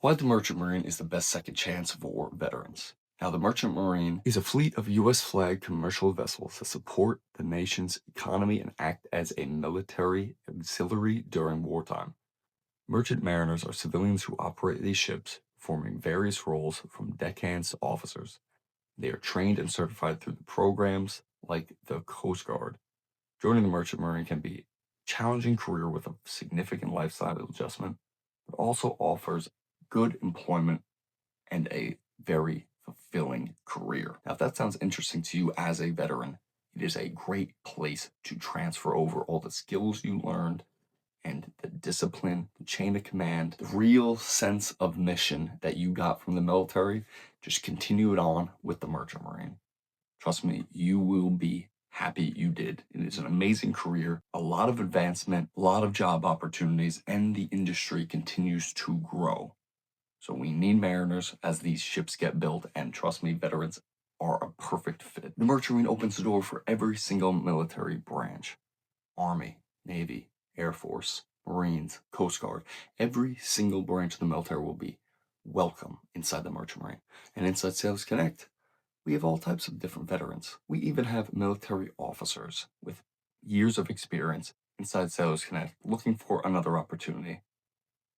Why the Merchant Marine is the best second chance for veterans. Now, the Merchant Marine is a fleet of U.S. flagged commercial vessels that support the nation's economy and act as a military auxiliary during wartime. Merchant mariners are civilians who operate these ships, performing various roles from deckhands to officers. They are trained and certified through the programs like the Coast Guard. Joining the Merchant Marine can be a challenging career with a significant lifestyle adjustment, but also offers good employment and a very fulfilling career. Now, if that sounds interesting to you as a veteran, it is a great place to transfer over all the skills you learned and the discipline, the chain of command, the real sense of mission that you got from the military. Just continue it on with the Merchant Marine. Trust me, you will be happy you did. It is an amazing career, a lot of advancement, a lot of job opportunities, and the industry continues to grow. So we need mariners as these ships get built, and trust me, veterans are a perfect fit. The Merchant Marine opens the door for every single military branch: Army, Navy, Air Force, Marines, Coast Guard. Every single branch of the military will be welcome inside the Merchant Marine. And inside Sailors Connect, we have all types of different veterans. We even have military officers with years of experience inside Sailors Connect looking for another opportunity.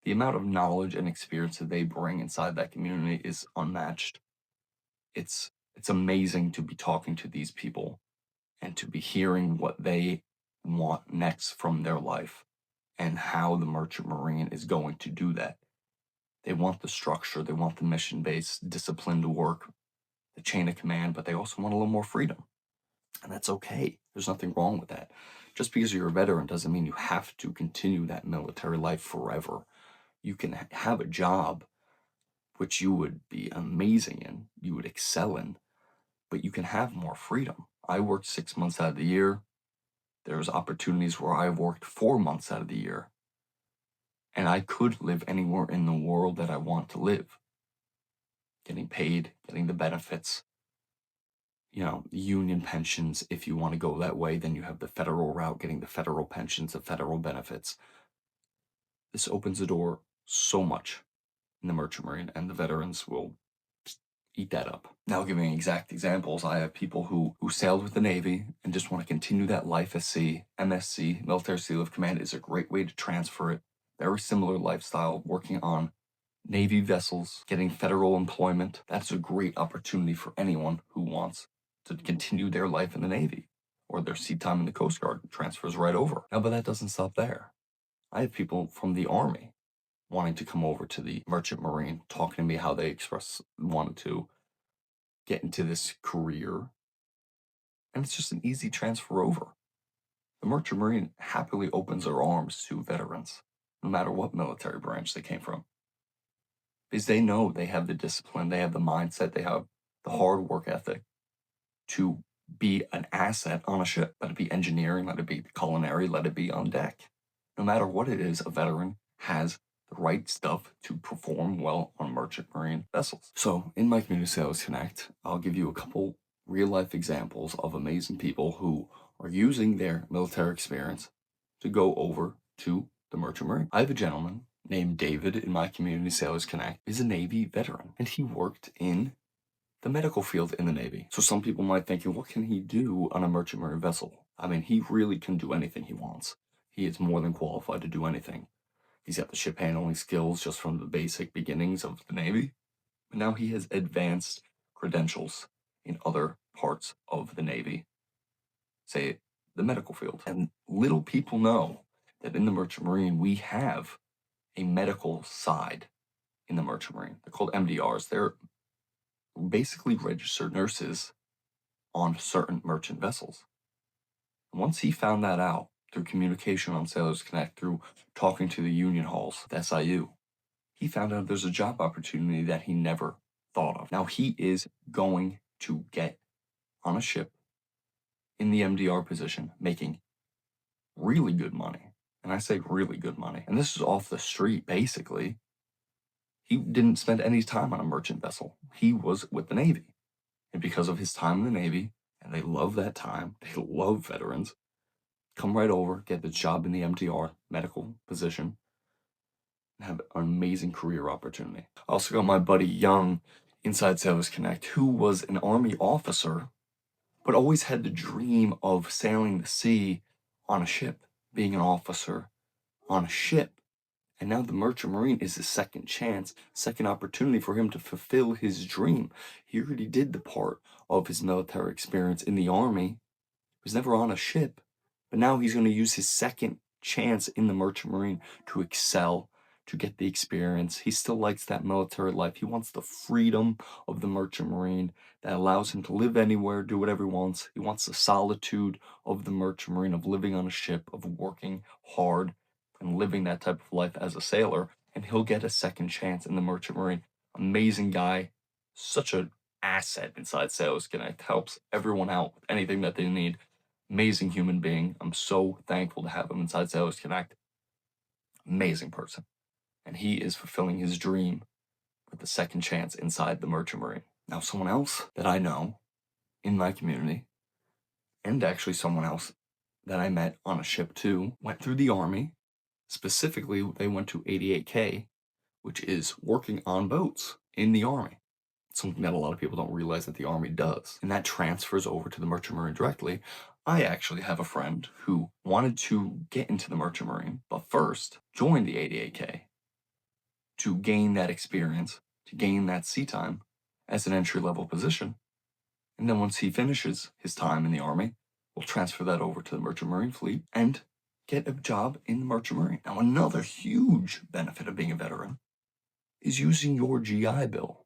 The amount of knowledge and experience that they bring inside that community is unmatched. It's amazing to be talking to these people and to be hearing what they want next from their life and how the Merchant Marine is going to do that. They want the structure, they want the mission-based, disciplined work, the chain of command, but they also want a little more freedom. And that's okay. There's nothing wrong with that. Just because you're a veteran doesn't mean you have to continue that military life forever. You can have a job which you would be amazing in, you would excel in, but you can have more freedom. I worked 6 months out of the year. There's opportunities where I worked 4 months out of the year. And I could live anywhere in the world that I want to live. Getting paid, getting the benefits, union pensions. If you want to go that way, then you have the federal route, getting the federal pensions, the federal benefits. This opens the door so much in the Merchant Marine, and the veterans will eat that up. Now, giving exact examples, I have people who sailed with the Navy and just want to continue that life at sea. MSC, Military Seal of Command, is a great way to transfer it. Very similar lifestyle, working on Navy vessels, getting federal employment. That's a great opportunity for anyone who wants to continue their life in the Navy, or their sea time in the Coast Guard transfers right over. Now, but that doesn't stop there. I have people from the Army wanting to come over to the Merchant Marine, talking to me how they wanted to get into this career. And it's just an easy transfer over. The Merchant Marine happily opens their arms to veterans, no matter what military branch they came from. Because they know they have the discipline, they have the mindset, they have the hard work ethic to be an asset on a ship. Let it be engineering, let it be culinary, let it be on deck. No matter what it is, a veteran has the right stuff to perform well on Merchant Marine vessels. So in my community Sailors Connect, I'll give you a couple real life examples of amazing people who are using their military experience to go over to the Merchant Marine. I have a gentleman named David in my community Sailors Connect. He's a Navy veteran, and he worked in the medical field in the Navy. So some people might think, what can he do on a Merchant Marine vessel? I mean, he really can do anything he wants. He is more than qualified to do anything. He's got the ship handling skills just from the basic beginnings of the Navy. But now he has advanced credentials in other parts of the Navy, say the medical field. And little people know that in the Merchant Marine, we have a medical side in the Merchant Marine. They're called MDRs. They're basically registered nurses on certain merchant vessels. And once he found that out through communication on Sailors Connect, through talking to the union halls, the SIU, he found out there's a job opportunity that he never thought of. Now he is going to get on a ship in the MDR position, making really good money. And I say really good money. And this is off the street, basically. He didn't spend any time on a merchant vessel. He was with the Navy. And because of his time in the Navy, and they love that time, they love veterans, come right over, get the job in the MDR medical position. and have an amazing career opportunity. I also got my buddy Young inside Sailors Connect, who was an Army officer, but always had the dream of sailing the sea on a ship, being an officer on a ship. And now the Merchant Marine is a second chance, second opportunity for him to fulfill his dream. He already did the part of his military experience in the Army. He was never on a ship, but now he's going to use his second chance in the Merchant Marine to excel, to get the experience. He still likes that military life. He wants the freedom of the Merchant Marine that allows him to live anywhere, do whatever he wants. He wants the solitude of the Merchant Marine, of living on a ship, of working hard and living that type of life as a sailor. And he'll get a second chance in the Merchant Marine. Amazing guy, such an asset inside Sailors Connect, helps everyone out with anything that they need. Amazing human being. I'm so thankful to have him inside Sailors Connect. Amazing person. And he is fulfilling his dream with the second chance inside the Merchant Marine. Now, someone else that I know in my community, and actually someone else that I met on a ship too, went through the Army. Specifically, they went to 88K, which is working on boats in the Army. Something that a lot of people don't realize that the Army does. And that transfers over to the Merchant Marine directly. I actually have a friend who wanted to get into the Merchant Marine, but first joined the 88K to gain that experience, to gain that sea time as an entry-level position. And then once he finishes his time in the Army, we'll transfer that over to the Merchant Marine fleet and get a job in the Merchant Marine. Now, another huge benefit of being a veteran is using your GI Bill.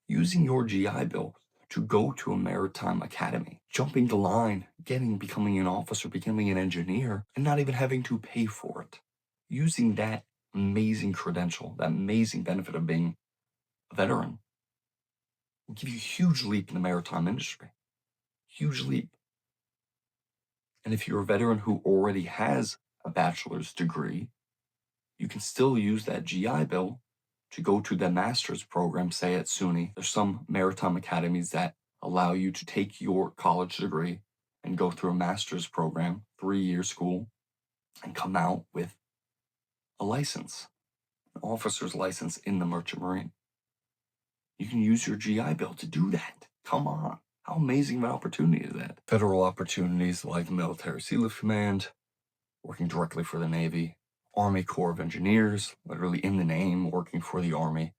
Using your GI Bill to go to a maritime academy, jumping the line, becoming an officer, becoming an engineer, and not even having to pay for it. Using that amazing credential, that amazing benefit of being a veteran, will give you a huge leap in the maritime industry. Huge leap. And if you're a veteran who already has a bachelor's degree, you can still use that GI Bill to go to the master's program, say at SUNY. There's some maritime academies that allow you to take your college degree and go through a master's program, 3-year school, and come out with a license, an officer's license in the Merchant Marine. You can use your GI Bill to do that. Come on. How amazing of an opportunity is that? Federal opportunities like Military Sealift Command, working directly for the Navy, Army Corps of Engineers, literally in the name, working for the Army,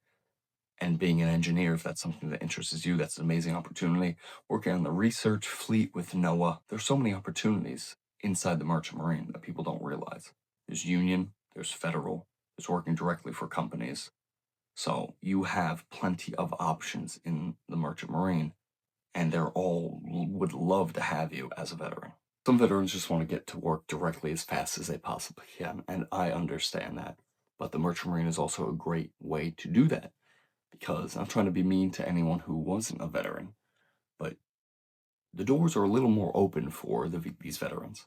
and being an engineer, if that's something that interests you, that's an amazing opportunity. Working on the research fleet with NOAA. There's so many opportunities inside the Merchant Marine that people don't realize. There's union, there's federal, there's working directly for companies. So you have plenty of options in the Merchant Marine, and they're all would love to have you as a veteran. Some veterans just want to get to work directly as fast as they possibly can, and I understand that. But the Merchant Marine is also a great way to do that, because I'm not trying to be mean to anyone who wasn't a veteran, but the doors are a little more open for these veterans.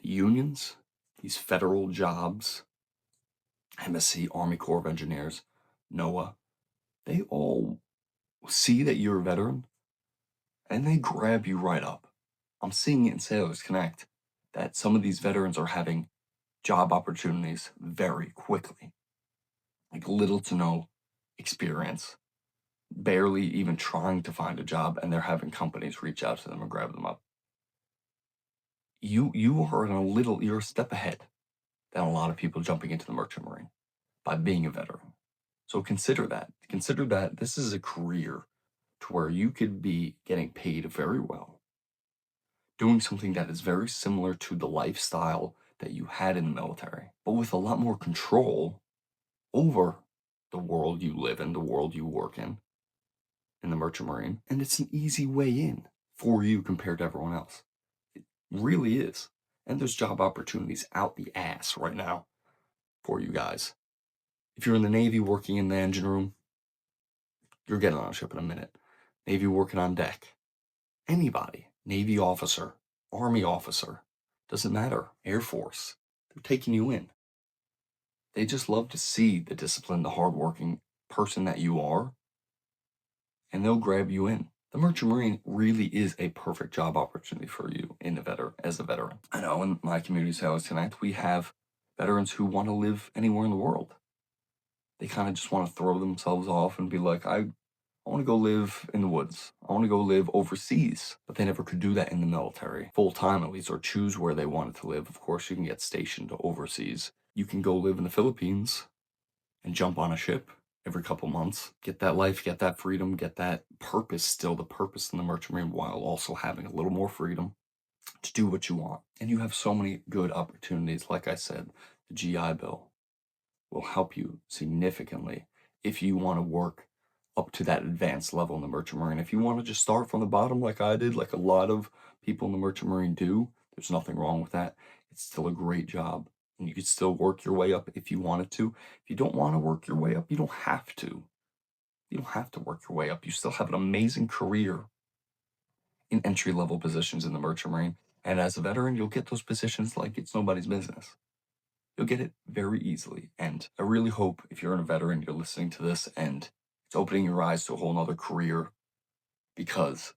The unions, these federal jobs, MSC, Army Corps of Engineers, NOAA, they all see that you're a veteran and they grab you right up. I'm seeing it in Sailors Connect that some of these veterans are having job opportunities very quickly. Like little to no experience, barely even trying to find a job, and they're having companies reach out to them and grab them up. You are you're a step ahead than a lot of people jumping into the Merchant Marine by being a veteran. So consider that. Consider that this is a career to where you could be getting paid very well, doing something that is very similar to the lifestyle that you had in the military, but with a lot more control over the world you live in, the world you work in the Merchant Marine. And it's an easy way in for you compared to everyone else. It really is. And there's job opportunities out the ass right now for you guys. If you're in the Navy working in the engine room, you're getting on a ship in a minute. Navy working on deck. Anybody, Navy officer, Army officer, doesn't matter, Air Force, they're taking you in. They just love to see the disciplined, the hardworking person that you are, and they'll grab you in. The Merchant Marine really is a perfect job opportunity for you as a veteran. I know in my community, Sailors Connect, we have veterans who want to live anywhere in the world. They kind of just want to throw themselves off and be like, I want to go live in the woods. I want to go live overseas. But they never could do that in the military, full time at least, or choose where they wanted to live. Of course, you can get stationed overseas. You can go live in the Philippines and jump on a ship every couple months, get that life, get that freedom, get that purpose, still the purpose in the Merchant Marine, while also having a little more freedom to do what you want. And you have so many good opportunities. Like I said, the GI Bill will help you significantly if you want to work up to that advanced level in the Merchant Marine. If you want to just start from the bottom like I did, like a lot of people in the Merchant Marine do, there's nothing wrong with that. It's still a great job. And you could still work your way up if you wanted to. If you don't want to work your way up, you don't have to. You don't have to work your way up. You still have an amazing career in entry level positions in the Merchant Marine. And as a veteran, you'll get those positions like it's nobody's business. You'll get it very easily. And I really hope if you're a veteran, you're listening to this and it's opening your eyes to a whole nother career, because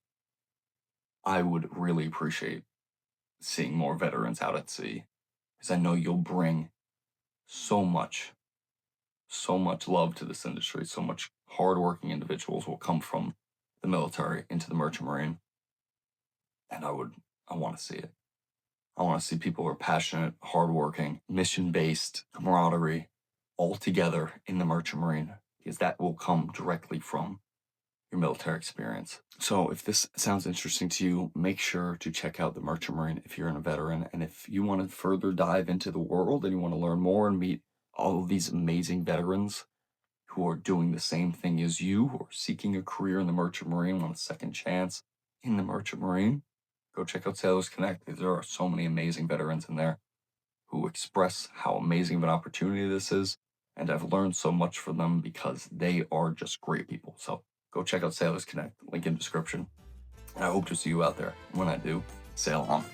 I would really appreciate seeing more veterans out at sea, because I know you'll bring so much, so much love to this industry. So much hardworking individuals will come from the military into the Merchant Marine. And I want to see it. I want to see people who are passionate, hardworking, mission-based, camaraderie, all together in the Merchant Marine, because that will come directly from your military experience. So if this sounds interesting to you, make sure to check out the Merchant Marine if you're a veteran. And if you want to further dive into the world and you want to learn more and meet all of these amazing veterans who are doing the same thing as you, who are seeking a career in the Merchant Marine, want a second chance in the Merchant Marine, go check out Sailors Connect. There are so many amazing veterans in there who express how amazing of an opportunity this is. And I've learned so much from them because they are just great people. So go check out Sailors Connect, link in description. And I hope to see you out there. When I do, sail on.